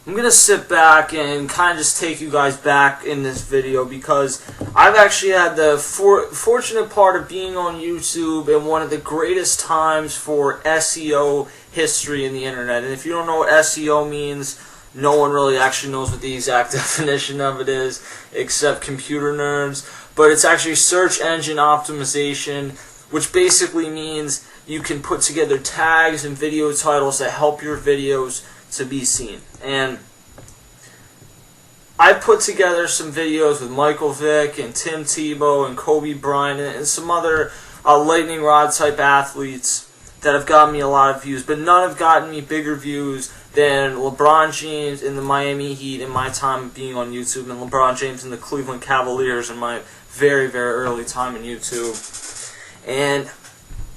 I'm going to sit back and kind of just take you guys back in this video because I've actually had the fortunate part of being on YouTube in one of the greatest times for SEO history in the internet. And if you don't know what SEO means, no one really actually knows what the exact definition of it is except computer nerds. But it's actually search engine optimization, which basically means you can put together tags and video titles that help your videos to be seen. And I put together some videos with Michael Vick and Tim Tebow and Kobe Bryant and some other lightning rod type athletes that have gotten me a lot of views, but none have gotten me bigger views than LeBron James in the Miami Heat in my time being on YouTube, and LeBron James in the Cleveland Cavaliers in my very, very early time in YouTube. And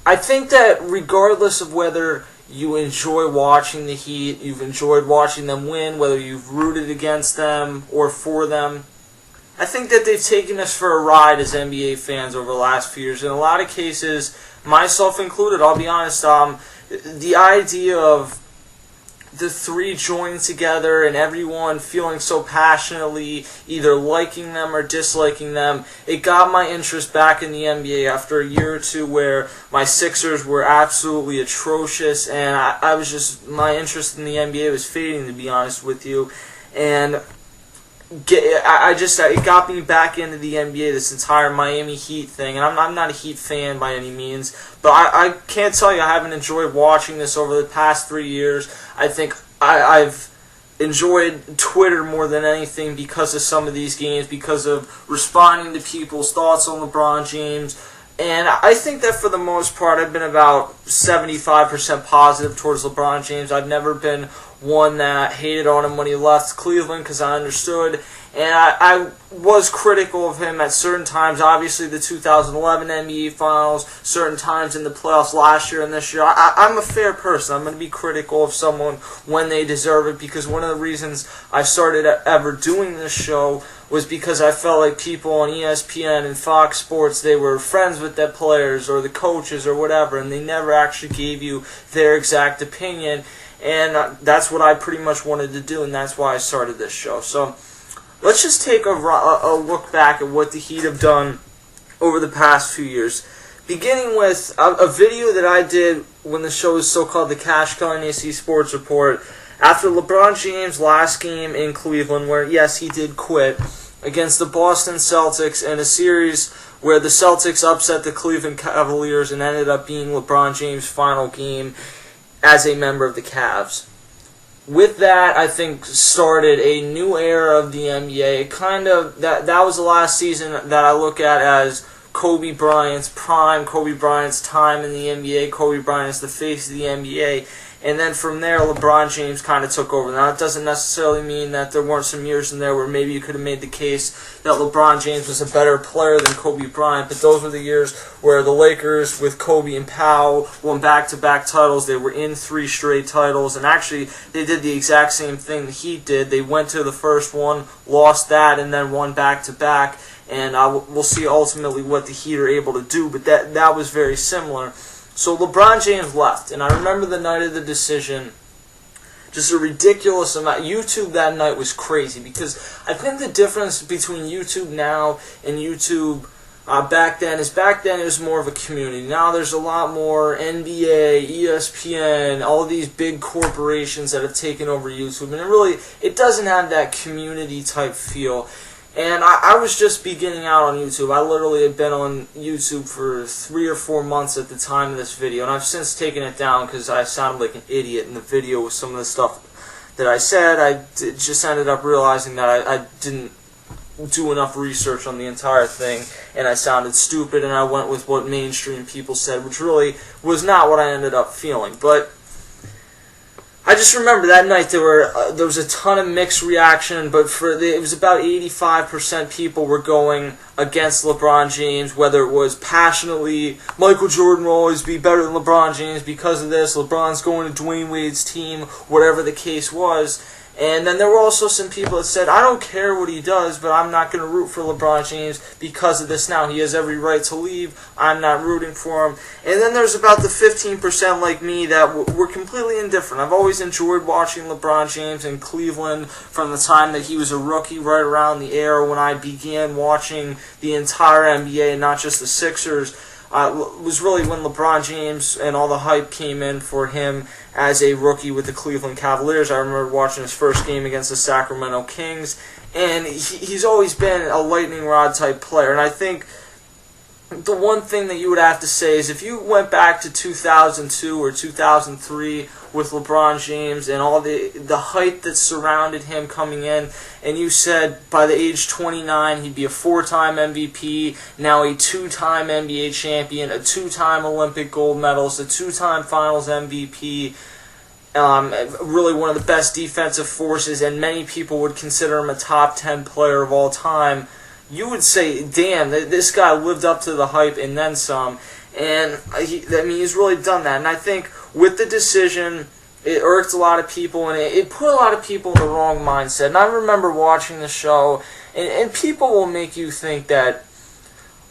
I think that regardless of whether you enjoy watching the Heat, you've enjoyed watching them win, whether you've rooted against them or for them, I think that they've taken us for a ride as NBA fans over the last few years. In a lot of cases, myself included, I'll be honest, the idea of the three joining together and everyone feeling so passionately either liking them or disliking them, it got my interest back in the NBA after a year or two where my Sixers were absolutely atrocious and I was just, my interest in the NBA was fading, to be honest with you. And it got me back into the NBA, this entire Miami Heat thing, and I'm not a Heat fan by any means, but I can't tell you I haven't enjoyed watching this over the past 3 years. I think I've enjoyed Twitter more than anything because of some of these games, because of responding to people's thoughts on LeBron James. And I think that for the most part, I've been about 75% positive towards LeBron James. I've never been one that hated on him when he left Cleveland because I understood. And I was critical of him at certain times. Obviously, the 2011 NBA Finals, certain times in the playoffs last year and this year. I'm a fair person. I'm going to be critical of someone when they deserve it, because one of the reasons I started ever doing this show was because I felt like people on ESPN and Fox Sports, they were friends with the players or the coaches or whatever, and they never actually gave you their exact opinion. And that's what I pretty much wanted to do, and that's why I started this show. So let's just take a look back at what the Heat have done over the past few years. Beginning with a video that I did when the show was so-called the Cash Cow NAC Sports Report. After LeBron James' last game in Cleveland, where, yes, he did quit, against the Boston Celtics in a series where the Celtics upset the Cleveland Cavaliers and ended up being LeBron James' final game as a member of the Cavs. With that, I think started a new era of the NBA. That was the last season that I look at as Kobe Bryant's prime, Kobe Bryant's time in the NBA. Kobe Bryant is the face of the NBA. And then from there, LeBron James kind of took over. Now, it doesn't necessarily mean that there weren't some years in there where maybe you could have made the case that LeBron James was a better player than Kobe Bryant, but those were the years where the Lakers, with Kobe and Powell, won back-to-back titles. They were in 3 straight titles, and actually, they did the exact same thing the Heat did. They went to the first one, lost that, and then won back-to-back, and we'll see ultimately what the Heat are able to do, but that was very similar. So LeBron James left, and I remember the night of the decision, just a ridiculous amount. YouTube that night was crazy, because I think the difference between YouTube now and YouTube back then it was more of a community. Now there's a lot more NBA, ESPN, all these big corporations that have taken over YouTube, and it doesn't have that community type feel. And I was just beginning out on YouTube. I literally had been on YouTube for 3 or 4 months at the time of this video, and I've since taken it down because I sounded like an idiot in the video with some of the stuff that I said. I just ended up realizing that I didn't do enough research on the entire thing, and I sounded stupid, and I went with what mainstream people said, which really was not what I ended up feeling. But I just remember that night there was a ton of mixed reaction, but it was about 85% people were going against LeBron James, whether it was passionately, Michael Jordan will always be better than LeBron James because of this, LeBron's going to Dwayne Wade's team, whatever the case was. And then there were also some people that said, I don't care what he does, but I'm not going to root for LeBron James because of this now. He has every right to leave. I'm not rooting for him. And then there's about the 15% like me that were completely indifferent. I've always enjoyed watching LeBron James in Cleveland from the time that he was a rookie, right around the era when I began watching the entire NBA and not just the Sixers. It was really when LeBron James and all the hype came in for him as a rookie with the Cleveland Cavaliers. I remember watching his first game against the Sacramento Kings, and he's always been a lightning rod type player. And I think the one thing that you would have to say is if you went back to 2002 or 2003 with LeBron James and all the hype that surrounded him coming in, and you said by the age 29 he'd be a 4-time MVP, now a 2-time NBA champion, a 2-time Olympic gold medalist, a 2-time Finals MVP, really one of the best defensive forces, and many people would consider him a top 10 player of all time, you would say, damn, this guy lived up to the hype and then some. And he's really done that. And I think with the decision, it irked a lot of people, and it put a lot of people in the wrong mindset. And I remember watching the show, and people will make you think that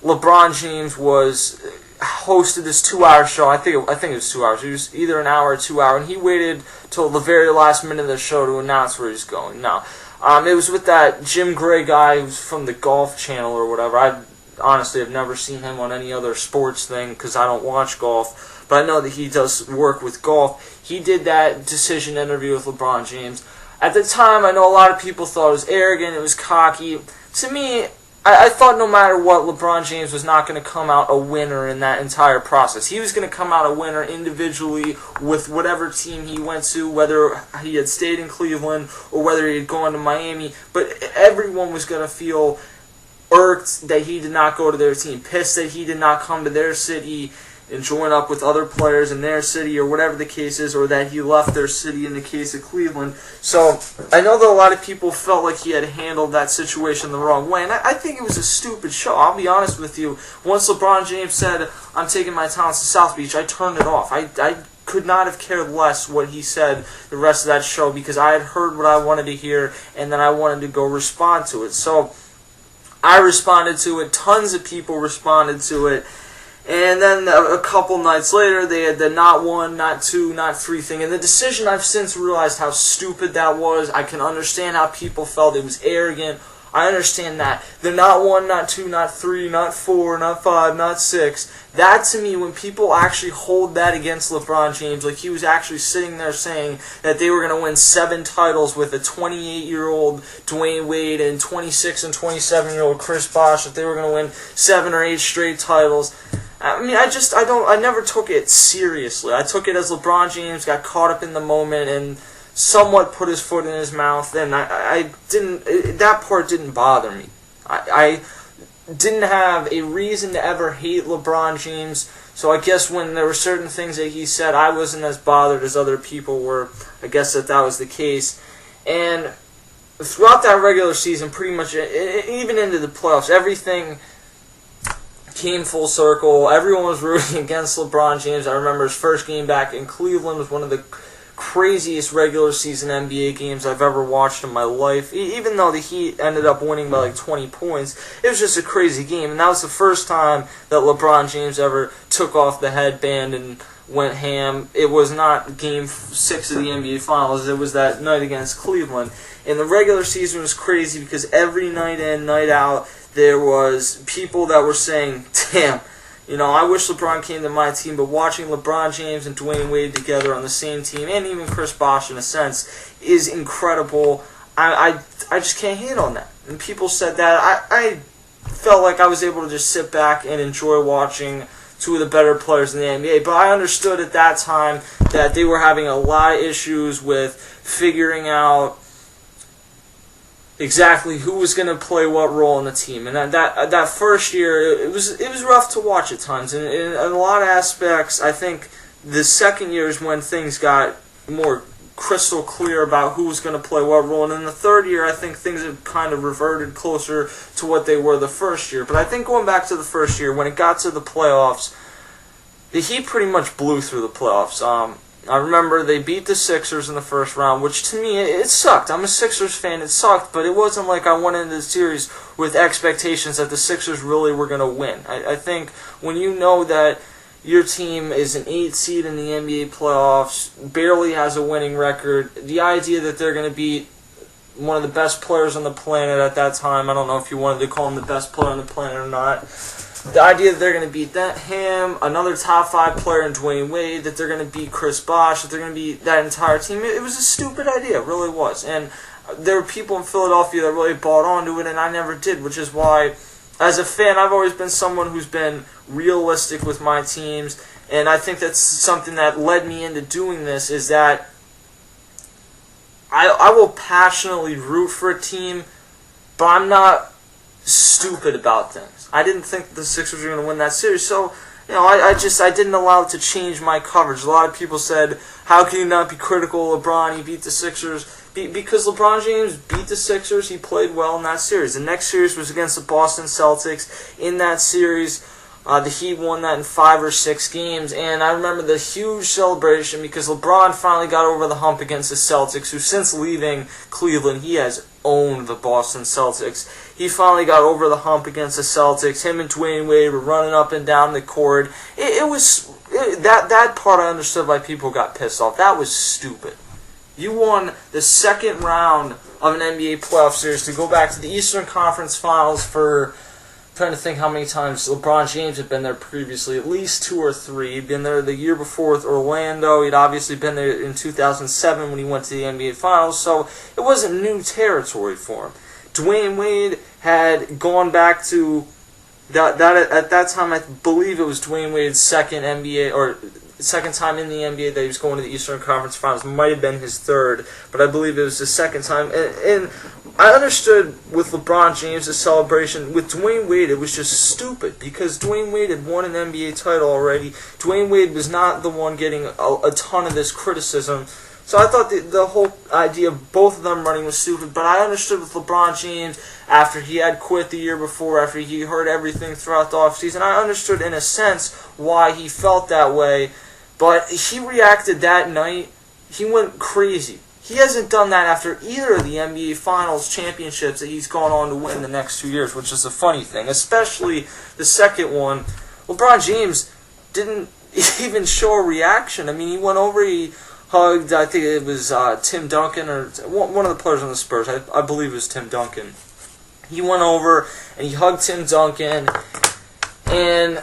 LeBron James hosted this 2-hour show. I think it was 2 hours. It was either an hour or 2 hours, and he waited till the very last minute of the show to announce where he's going. Now, it was with that Jim Gray guy who's from the Golf Channel or whatever. I honestly have never seen him on any other sports thing because I don't watch golf, but I know that he does work with golf. He did that decision interview with LeBron James. At the time, I know a lot of people thought it was arrogant, it was cocky. To me, I thought no matter what, LeBron James was not going to come out a winner in that entire process. He was going to come out a winner individually with whatever team he went to, whether he had stayed in Cleveland or whether he had gone to Miami. But everyone was going to feel irked that he did not go to their team, pissed that he did not come to their city and join up with other players in their city or whatever the case is, or that he left their city in the case of Cleveland. So I know that a lot of people felt like he had handled that situation the wrong way, and I think it was a stupid show. I'll be honest with you. Once LeBron James said, I'm taking my talents to South Beach, I turned it off. I could not have cared less what he said the rest of that show because I had heard what I wanted to hear, and then I wanted to go respond to it. So I responded to it. Tons of people responded to it. And then a couple nights later, they had the not 1, not 2, not 3 thing. And the decision, I've since realized how stupid that was. I can understand how people felt it was arrogant. I understand that. The not 1, not 2, not 3, not 4, not 5, not 6. That to me, when people actually hold that against LeBron James, like he was actually sitting there saying that they were going to win 7 titles with a 28-year-old Dwayne Wade and 26 and 27-year-old Chris Bosh, that they were going to win 7 or 8 straight titles. I mean, I never took it seriously. I took it as LeBron James got caught up in the moment and somewhat put his foot in his mouth, and that part didn't bother me. I didn't have a reason to ever hate LeBron James, so I guess when there were certain things that he said, I wasn't as bothered as other people were. I guess that was the case. And throughout that regular season, pretty much, even into the playoffs, everything came full circle. Everyone was rooting against LeBron James. I remember his first game back in Cleveland was one of the craziest regular season NBA games I've ever watched in my life. Even though the Heat ended up winning by like 20 points, it was just a crazy game. And that was the first time that LeBron James ever took off the headband and went ham. It was not Game 6 of the NBA Finals. It was that night against Cleveland. And the regular season was crazy because every night in, night out, there was people that were saying, damn, I wish LeBron came to my team, but watching LeBron James and Dwayne Wade together on the same team, and even Chris Bosh in a sense, is incredible. I just can't hate on that. And people said that. I felt like I was able to just sit back and enjoy watching 2 of the better players in the NBA. But I understood at that time that they were having a lot of issues with figuring out exactly who was going to play what role in the team. And that first year, it was rough to watch at times. And in a lot of aspects, I think the second year is when things got more crystal clear about who was going to play what role. And in the third year, I think things have kind of reverted closer to what they were the first year. But I think going back to the first year, when it got to the playoffs, the Heat pretty much blew through the playoffs. I remember they beat the Sixers in the first round, which to me, it sucked. I'm a Sixers fan, it sucked, but it wasn't like I went into the series with expectations that the Sixers really were going to win. I think when you know that your team is an 8 seed in the NBA playoffs, barely has a winning record, the idea that they're going to beat one of the best players on the planet at that time, I don't know if you wanted to call him the best player on the planet or not, the idea that they're going to beat him, another top 5 player in Dwayne Wade, that they're going to beat Chris Bosh, that they're going to beat that entire team, it was a stupid idea, it really was. And there were people in Philadelphia that really bought onto it, and I never did, which is why, as a fan, I've always been someone who's been realistic with my teams, and I think that's something that led me into doing this, is that I will passionately root for a team, but I'm not stupid about things. I didn't think the Sixers were going to win that series, so I didn't allow it to change my coverage. A lot of people said, how can you not be critical of LeBron? He beat the Sixers. Because LeBron James beat the Sixers, he played well in that series. The next series was against the Boston Celtics. In that series, the Heat won that in 5 or 6 games, and I remember the huge celebration because LeBron finally got over the hump against the Celtics, who since leaving Cleveland, he has owned the Boston Celtics. He finally got over the hump against the Celtics. Him and Dwayne Wade were running up and down the court. That part I understood why people got pissed off. That was stupid. You won the second round of an NBA playoff series to go back to the Eastern Conference Finals for, I'm trying to think how many times LeBron James had been there previously, at least 2 or 3. He'd been there the year before with Orlando. He'd obviously been there in 2007 when he went to the NBA Finals, so it wasn't new territory for him. Dwayne Wade had gone back to that at that time. I believe it was Dwayne Wade's second time in the NBA that he was going to the Eastern Conference Finals. Might have been his third, but I believe it was his second time. And I understood with LeBron James' celebration. With Dwayne Wade, it was just stupid because Dwayne Wade had won an NBA title already. Dwayne Wade was not the one getting a ton of this criticism. So I thought the whole idea of both of them running was stupid, but I understood with LeBron James, after he had quit the year before, after he heard everything throughout the offseason, I understood in a sense why he felt that way, but he reacted that night, he went crazy. He hasn't done that after either of the NBA Finals championships that he's gone on to win the next 2 years, which is a funny thing, especially the second one. LeBron James didn't even show a reaction. I mean, he went over, he hugged, I think it was Tim Duncan, or one of the players on the Spurs. I believe it was Tim Duncan. He went over and he hugged Tim Duncan, and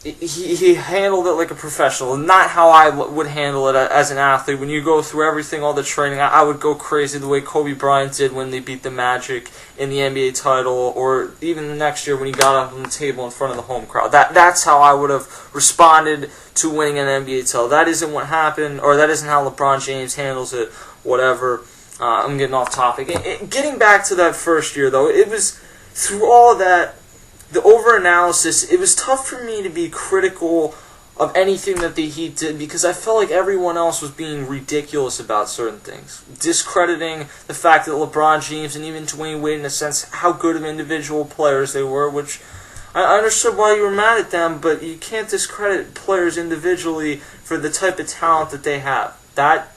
he handled it like a professional. Not how I would handle it as an athlete. When you go through everything, all the training, I would go crazy the way Kobe Bryant did when they beat the Magic in the NBA title, or even the next year when he got up on the table in front of the home crowd. That's how I would have responded to winning an NBA title. That isn't what happened, or that isn't how LeBron James handles it, whatever. I'm getting off topic. Getting back to that first year, though, it was, through all of that, the over-analysis, it was tough for me to be critical of anything that the Heat did because I felt like everyone else was being ridiculous about certain things. Discrediting the fact that LeBron James and even Dwayne Wade, in a sense, how good of individual players they were, which I understood why you were mad at them, but you can't discredit players individually for the type of talent that they have. That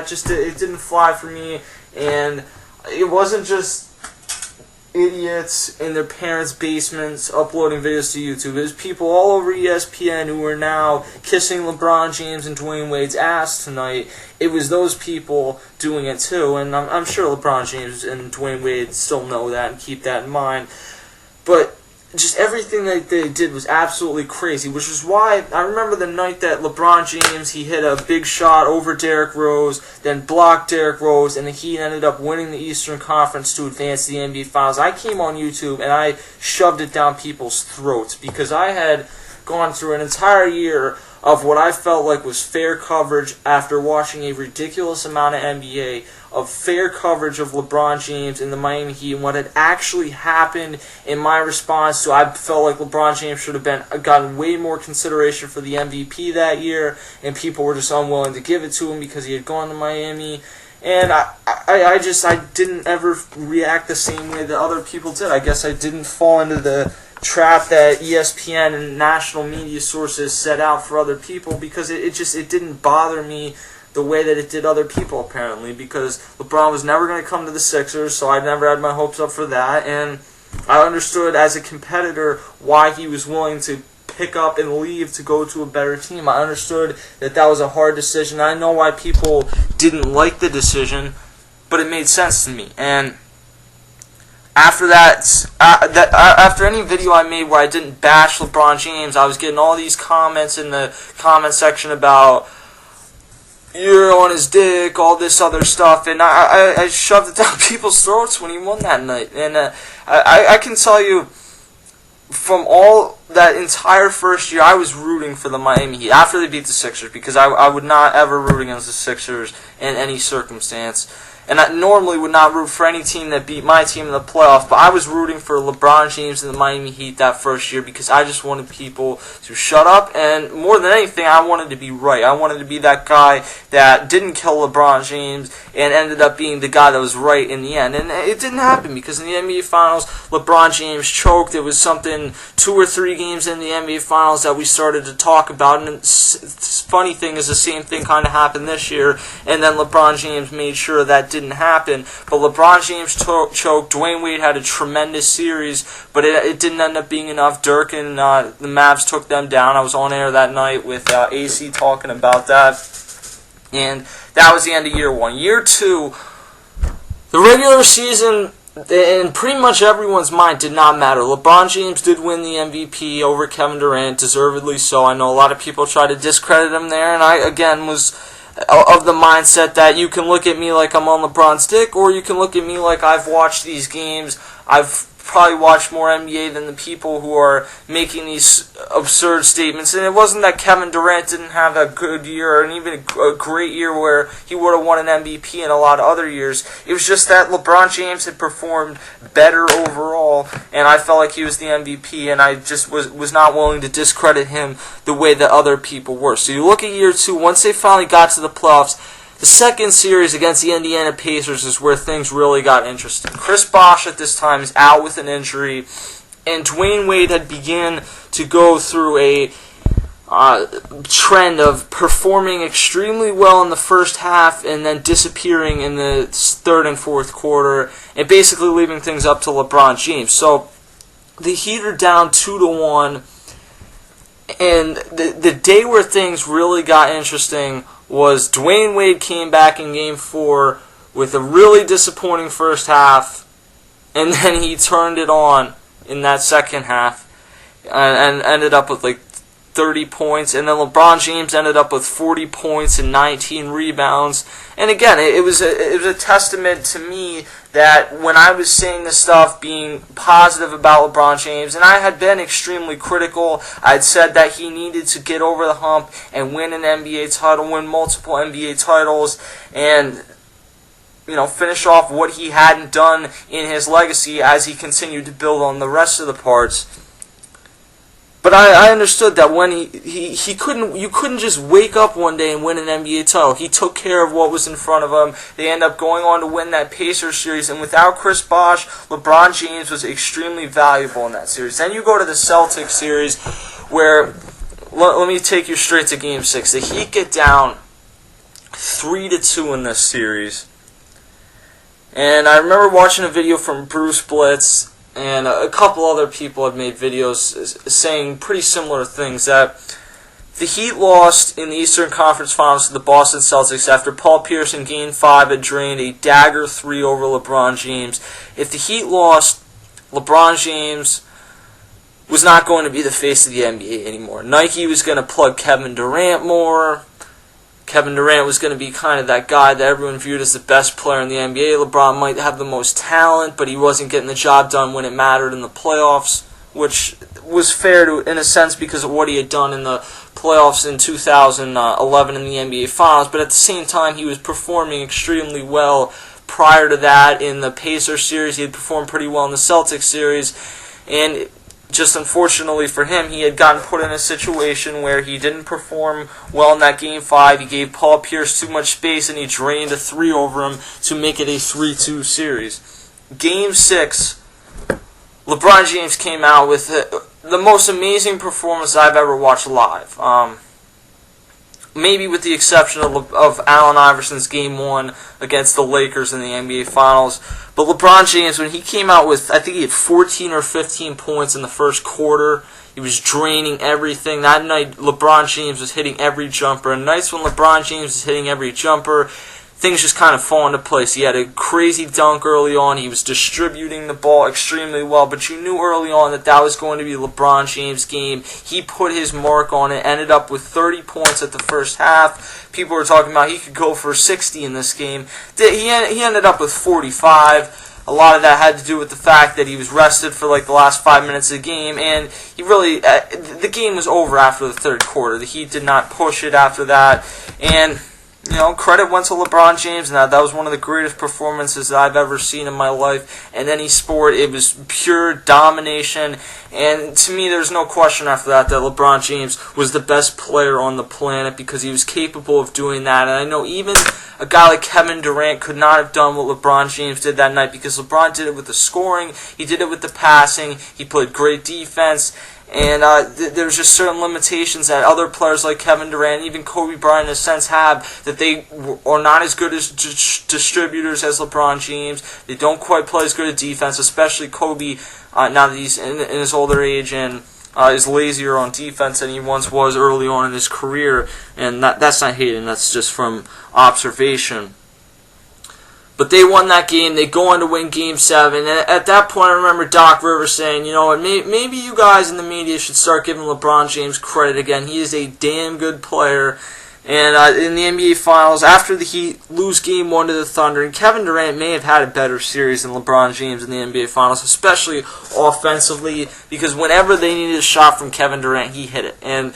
just, it didn't fly for me, and it wasn't just idiots in their parents' basements uploading videos to YouTube. There's people all over ESPN who are now kissing LeBron James and Dwayne Wade's ass tonight. It was those people doing it too, and I'm sure LeBron James and Dwayne Wade still know that and keep that in mind. But just everything that they did was absolutely crazy, which is why I remember the night that LeBron James, he hit a big shot over Derrick Rose, then blocked Derrick Rose, and the Heat ended up winning the Eastern Conference to advance to the NBA Finals. I came on YouTube and I shoved it down people's throats because I had gone through an entire year of what I felt like was fair coverage after watching a ridiculous amount of NBA. of fair coverage of LeBron James and the Miami Heat and what had actually happened in my response to I felt like LeBron James should have gotten way more consideration for the MVP that year, and people were just unwilling to give it to him because he had gone to Miami. And I didn't ever react the same way that other people did. I guess I didn't fall into the trap that ESPN and national media sources set out for other people, because it didn't bother me the way that it did other people, apparently, because LeBron was never going to come to the Sixers, so I never had my hopes up for that, and I understood as a competitor why he was willing to pick up and leave to go to a better team. I understood that that was a hard decision. I know why people didn't like the decision, but it made sense to me. And after after any video I made where I didn't bash LeBron James, I was getting all these comments in the comment section about, you're on his dick, all this other stuff, and I shoved it down people's throats when he won that night. And I can tell you, from all that entire first year, I was rooting for the Miami Heat after they beat the Sixers, because I would not ever root against the Sixers in any circumstance. And I normally would not root for any team that beat my team in the playoff, but I was rooting for LeBron James and the Miami Heat that first year because I just wanted people to shut up, and more than anything, I wanted to be right. I wanted to be that guy that didn't kill LeBron James and ended up being the guy that was right in the end. And it didn't happen, because in the NBA Finals, LeBron James choked. It was something 2 or 3 games in the NBA Finals that we started to talk about, and the funny thing is the same thing kind of happened this year, and then LeBron James made sure that didn't happen. But LeBron James choked. Dwayne Wade had a tremendous series, but it didn't end up being enough. Dirk and the Mavs took them down. I was on air that night with AC talking about that, and that was the end of year 1. Year 2, the regular season, in pretty much everyone's mind, did not matter. LeBron James did win the MVP over Kevin Durant, deservedly so. I know a lot of people try to discredit him there, and I, again, was of the mindset that you can look at me like I'm on LeBron's dick, or you can look at me like I've watched these games. I've probably watched more NBA than the people who are making these absurd statements. And it wasn't that Kevin Durant didn't have a good year, and even a great year where he would have won an MVP in a lot of other years. It was just that LeBron James had performed better overall, and I felt like he was the MVP, and I just was not willing to discredit him the way that other people were. So you look at year 2, once they finally got to the playoffs, the second series against the Indiana Pacers is where things really got interesting. Chris Bosh at this time is out with an injury, and Dwayne Wade had begun to go through a trend of performing extremely well in the first half and then disappearing in the third and fourth quarter, and basically leaving things up to LeBron James. So the Heat are down 2-1, and the day where things really got interesting was Dwayne Wade came back in Game 4 with a really disappointing first half, and then he turned it on in that second half and ended up with like 30 points, and then LeBron James ended up with 40 points and 19 rebounds. And again, it was a testament to me that when I was saying this stuff, being positive about LeBron James, and I had been extremely critical, I'd said that he needed to get over the hump and win an NBA title, win multiple NBA titles, and finish off what he hadn't done in his legacy as he continued to build on the rest of the parts. But I understood that when he couldn't, you couldn't just wake up one day and win an NBA title. He took care of what was in front of him. They end up going on to win that Pacers series, and without Chris Bosh, LeBron James was extremely valuable in that series. Then you go to the Celtics series, where let me take you straight to Game 6. The Heat get down 3-2 in this series, and I remember watching a video from Bruce Blitz, and a couple other people had made videos saying pretty similar things, that the Heat lost in the Eastern Conference Finals to the Boston Celtics after Paul Pierce in Game 5 had drained a dagger 3 over LeBron James. If the Heat lost, LeBron James was not going to be the face of the NBA anymore. Nike was going to plug Kevin Durant more. Kevin Durant was going to be kind of that guy that everyone viewed as the best player in the NBA. LeBron might have the most talent, but he wasn't getting the job done when it mattered in the playoffs. which was fair in a sense because of what he had done in the playoffs in 2011 in the NBA Finals, but at the same time he was performing extremely well prior to that in the Pacers series. He had performed pretty well in the Celtics series, and just unfortunately for him, he had gotten put in a situation where he didn't perform well in that Game 5. He gave Paul Pierce too much space, and he drained a 3 over him to make it a 3-2 series. Game 6, LeBron James came out with the most amazing performance I've ever watched live. Maybe with the exception of Allen Iverson's Game 1 against the Lakers in the NBA Finals. But LeBron James, when he came out with, I think he had 14 or 15 points in the first quarter. He was draining everything. That night, LeBron James was hitting every jumper. And nights when LeBron James was hitting every jumper, things just kind of fall into place. He had a crazy dunk early on. He was distributing the ball extremely well, but you knew early on that was going to be LeBron James' game. He put his mark on it, ended up with 30 points at the first half. People were talking about he could go for 60 in this game. He ended up with 45. A lot of that had to do with the fact that he was rested for like the last 5 minutes of the game, and he really, the game was over after the third quarter. The Heat did not push it after that, and credit went to LeBron James, and that was one of the greatest performances that I've ever seen in my life. In any sport, it was pure domination, and to me, there's no question after that LeBron James was the best player on the planet because he was capable of doing that. And I know even a guy like Kevin Durant could not have done what LeBron James did that night because LeBron did it with the scoring, he did it with the passing, he played great defense. And there's just certain limitations that other players like Kevin Durant, even Kobe Bryant in a sense, have, that they are not as good as distributors as LeBron James. They don't quite play as good at defense, especially Kobe, now that he's in his older age and is lazier on defense than he once was early on in his career. And that's not hating, that's just from observation. But they won that game. They go on to win Game 7. And at that point, I remember Doc Rivers saying, maybe you guys in the media should start giving LeBron James credit again. He is a damn good player. And in the NBA Finals, after the Heat lose Game 1 to the Thunder, and Kevin Durant may have had a better series than LeBron James in the NBA Finals, especially offensively, because whenever they needed a shot from Kevin Durant, he hit it. And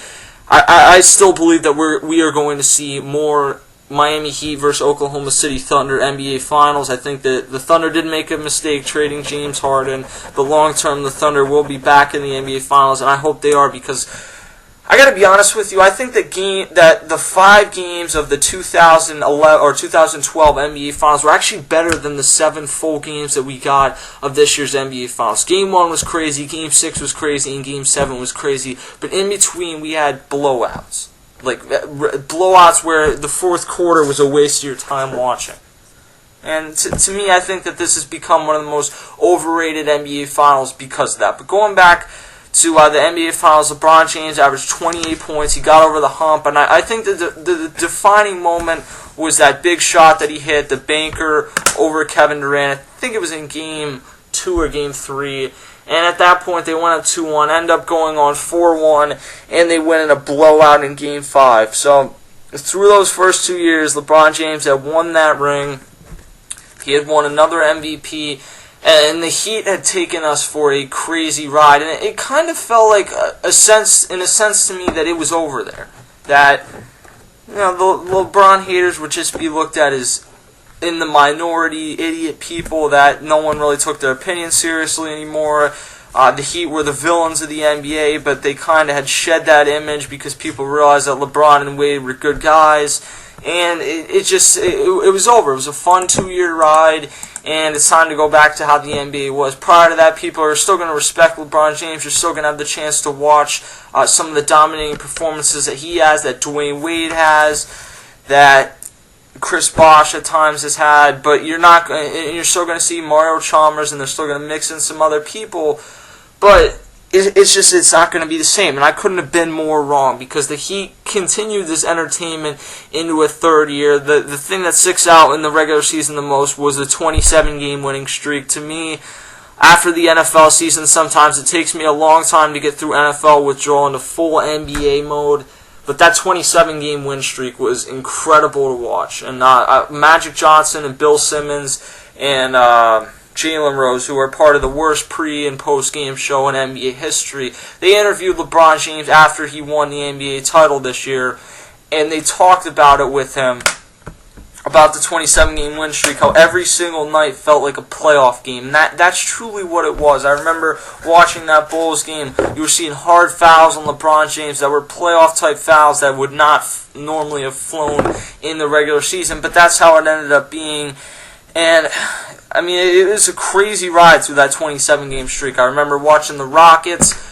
I still believe that we are going to see more Miami Heat versus Oklahoma City Thunder NBA Finals. I think that the Thunder did make a mistake trading James Harden, but long term the Thunder will be back in the NBA Finals, and I hope they are, because I got to be honest with you, I think that the 5 games of the 2011 or 2012 NBA Finals were actually better than the 7 full games that we got of this year's NBA Finals. Game 1 was crazy, Game 6 was crazy, and Game 7 was crazy, but in between we had blowouts. Like blowouts where the fourth quarter was a waste of your time watching. And to me, I think that this has become one of the most overrated NBA Finals because of that. But going back to the NBA Finals, LeBron James averaged 28 points. He got over the hump. And I think that the defining moment was that big shot that he hit, the banker over Kevin Durant. I think it was in Game 2 or Game 3. And at that point, they went up 2-1, end up going on 4-1, and they win in a blowout in Game 5. So, through those first 2 years, LeBron James had won that ring. He had won another MVP, and the Heat had taken us for a crazy ride. And it kind of felt like, in a sense to me, that it was over there. That, the LeBron haters would just be looked at as in the minority, idiot people that no one really took their opinion seriously anymore. The Heat were the villains of the NBA, but they kind of had shed that image because people realized that LeBron and Wade were good guys. And it was over. It was a fun 2-year ride, and it's time to go back to how the NBA was. Prior to that, people are still going to respect LeBron James. You're still going to have the chance to watch some of the dominating performances that he has, that Dwayne Wade has, that Chris Bosh at times has had, but you're still going to see Mario Chalmers, and they're still going to mix in some other people, but it's not going to be the same, and I couldn't have been more wrong, because the Heat continued this entertainment into a third year. The thing that sticks out in the regular season the most was the 27-game winning streak. To me, after the NFL season, sometimes it takes me a long time to get through NFL withdrawal into full NBA mode. But that 27-game win streak was incredible to watch. And Magic Johnson and Bill Simmons and Jalen Rose, who are part of the worst pre- and post-game show in NBA history. They interviewed LeBron James after he won the NBA title this year, and they talked about it with him, about the 27-game win streak, how every single night felt like a playoff game. And that's truly what it was. I remember watching that Bulls game. You were seeing hard fouls on LeBron James that were playoff-type fouls that would not normally have flown in the regular season, but that's how it ended up being. And, I mean, it was a crazy ride through that 27-game streak. I remember watching the Rockets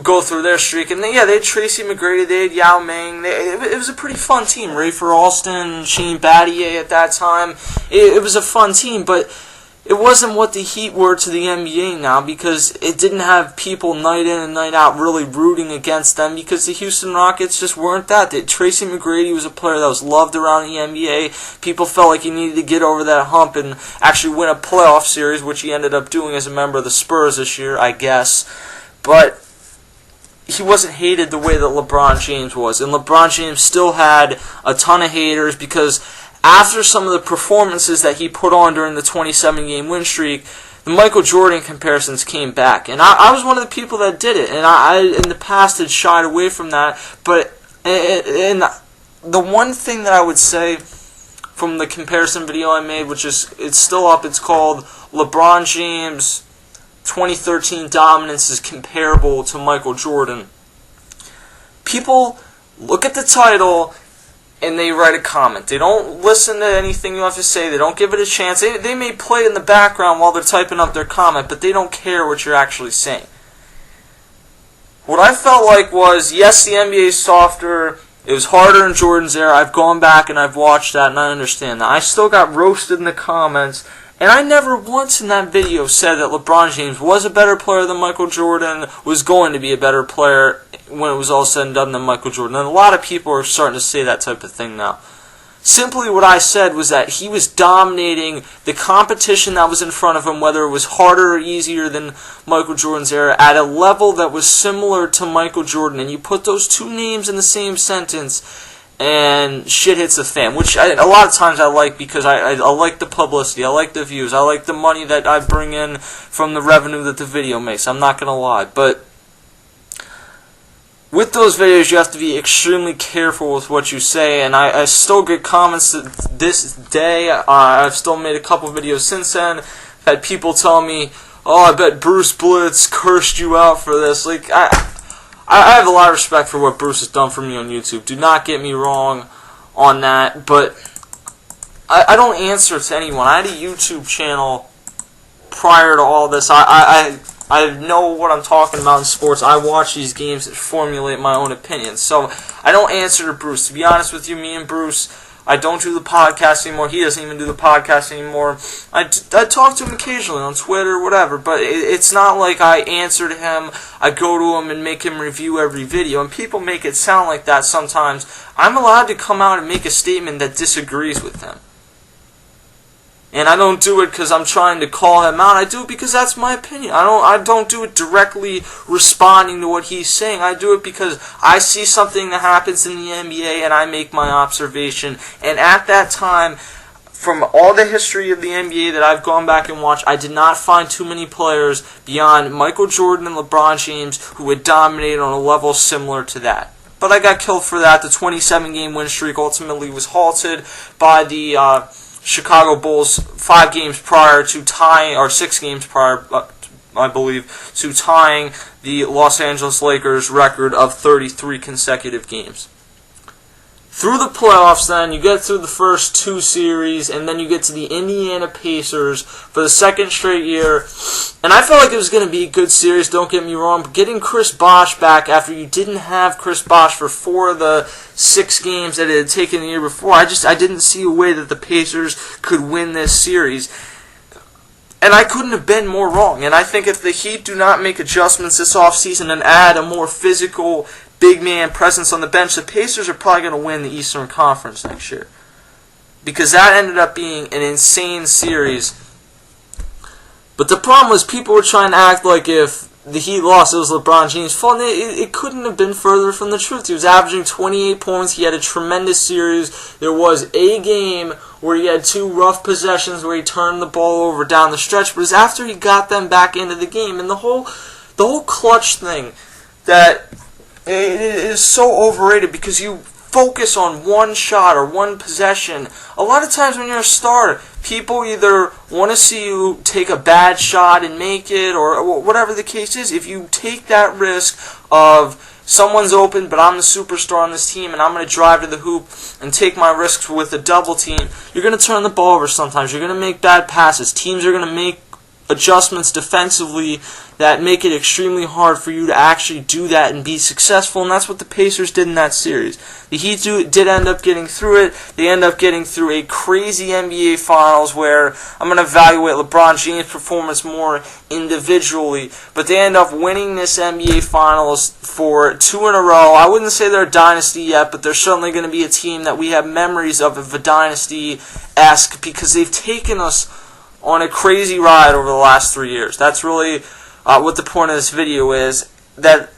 go through their streak, and they had Tracy McGrady, they had Yao Ming. It was a pretty fun team. Rafer Alston, Shane Battier at that time. It was a fun team, but it wasn't what the Heat were to the NBA now, because it didn't have people night in and night out really rooting against them, because the Houston Rockets just weren't that. Tracy McGrady was a player that was loved around the NBA. People felt like he needed to get over that hump and actually win a playoff series, which he ended up doing as a member of the Spurs this year, I guess. But he wasn't hated the way that LeBron James was. And LeBron James still had a ton of haters, because after some of the performances that he put on during the 27-game win streak, the Michael Jordan comparisons came back. And I was one of the people that did it. And I in the past had shied away from that. But and the one thing that I would say from the comparison video I made, which it's still up, it's called LeBron James 2013 dominance is comparable to Michael Jordan. People look at the title and they write a comment. They don't listen to anything you have to say. They don't give it a chance. They may play in the background while they're typing up their comment, but they don't care what you're actually saying. What I felt like was, yes, the NBA is softer. It was harder in Jordan's era. I've gone back and I've watched that, and I understand that. I still got roasted in the comments. And I never once in that video said that LeBron James was a better player than Michael Jordan, was going to be a better player when it was all said and done than Michael Jordan. And a lot of people are starting to say that type of thing now. Simply what I said was that he was dominating the competition that was in front of him, whether it was harder or easier than Michael Jordan's era, at a level that was similar to Michael Jordan. And you put those two names in the same sentence, and shit hits the fan, which a lot of times I like, because I like the publicity, I like the views, I like the money that I bring in from the revenue that the video makes. I'm not going to lie. But with those videos, you have to be extremely careful with what you say, and I still get comments to this day. I've still made a couple videos since then. I've had people tell me, oh, I bet Bruce Blitz cursed you out for this. Like, I have a lot of respect for what Bruce has done for me on YouTube. Do not get me wrong on that, but I don't answer to anyone. I had a YouTube channel prior to all this. I know what I'm talking about in sports. I watch these games and formulate my own opinions. So I don't answer to Bruce. To be honest with you, me and Bruce, I don't do the podcast anymore. He doesn't even do the podcast anymore. I talk to him occasionally on Twitter, whatever, but it's not like I answer to him, I go to him and make him review every video, and people make it sound like that sometimes. I'm allowed to come out and make a statement that disagrees with him. And I don't do it because I'm trying to call him out. I do it because that's my opinion. I don't do it directly responding to what he's saying. I do it because I see something that happens in the NBA and I make my observation. And at that time, from all the history of the NBA that I've gone back and watched, I did not find too many players beyond Michael Jordan and LeBron James who would dominate on a level similar to that. But I got killed for that. The 27-game win streak ultimately was halted by the Chicago Bulls 5 games prior to tying, or 6 games prior, I believe, to tying the Los Angeles Lakers record of 33 consecutive games. Through the playoffs, then, you get through the first 2 series, and then you get to the Indiana Pacers for the second straight year. And I felt like it was going to be a good series, don't get me wrong, but getting Chris Bosh back after you didn't have Chris Bosh for 4 of the 6 games that it had taken the year before, I didn't see a way that the Pacers could win this series. And I couldn't have been more wrong. And I think if the Heat do not make adjustments this offseason and add a more physical big man presence on the bench, the Pacers are probably going to win the Eastern Conference next year. Because that ended up being an insane series. But the problem was people were trying to act like if the Heat lost, it was LeBron James' fault. And it couldn't have been further from the truth. He was averaging 28 points. He had a tremendous series. There was a game where he had 2 rough possessions where he turned the ball over down the stretch. But it was after he got them back into the game. And the whole clutch thing, that it is so overrated because you focus on one shot or one possession. A lot of times when you're a starter, people either want to see you take a bad shot and make it, or whatever the case is. If you take that risk of someone's open, but I'm the superstar on this team, and I'm going to drive to the hoop and take my risks with a double team, you're going to turn the ball over sometimes. You're going to make bad passes. Teams are going to make adjustments defensively that make it extremely hard for you to actually do that and be successful, and that's what the Pacers did in that series. The Heat did end up getting through it. They end up getting through a crazy NBA Finals where I'm going to evaluate LeBron James' performance more individually, but they end up winning this NBA Finals for 2 in a row. I wouldn't say they're a dynasty yet, but they're certainly going to be a team that we have memories of a dynasty-esque, because they've taken us on a crazy ride over the last 3 years. That's really what the point of this video is, that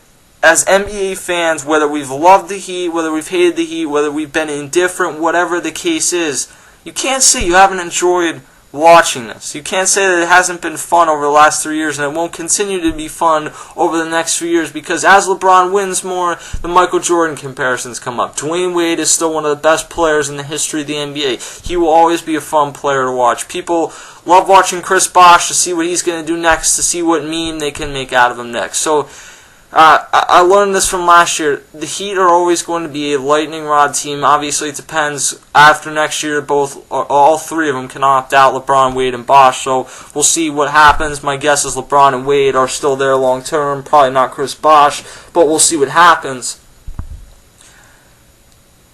as NBA fans, whether we've loved the Heat, whether we've hated the Heat, whether we've been indifferent, whatever the case is, you can't say you haven't enjoyed watching this. You can't say that it hasn't been fun over the last 3 years, and it won't continue to be fun over the next few years, because as LeBron wins more, the Michael Jordan comparisons come up. Dwayne Wade is still one of the best players in the history of the NBA. He will always be a fun player to watch. People love watching Chris Bosh to see what he's going to do next, to see what meme they can make out of him next. So I learned this from last year. The Heat are always going to be a lightning rod team. Obviously, it depends. After next year, all 3 of them can opt out, LeBron, Wade, and Bosh. So we'll see what happens. My guess is LeBron and Wade are still there long term. Probably not Chris Bosh, but we'll see what happens.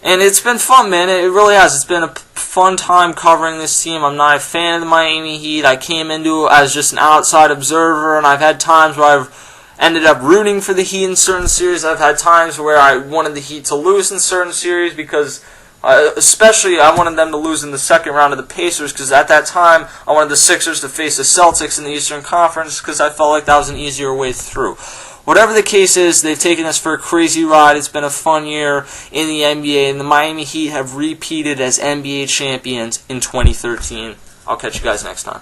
And it's been fun, man. It really has. It's been a fun time covering this team. I'm not a fan of the Miami Heat. I came into it as just an outside observer, and I've had times where I've ended up rooting for the Heat in certain series. I've had times where I wanted the Heat to lose in certain series because, especially, I wanted them to lose in the second round of the Pacers, because at that time I wanted the Sixers to face the Celtics in the Eastern Conference, because I felt like that was an easier way through. Whatever the case is, they've taken us for a crazy ride. It's been a fun year in the NBA, and the Miami Heat have repeated as NBA champions in 2013. I'll catch you guys next time.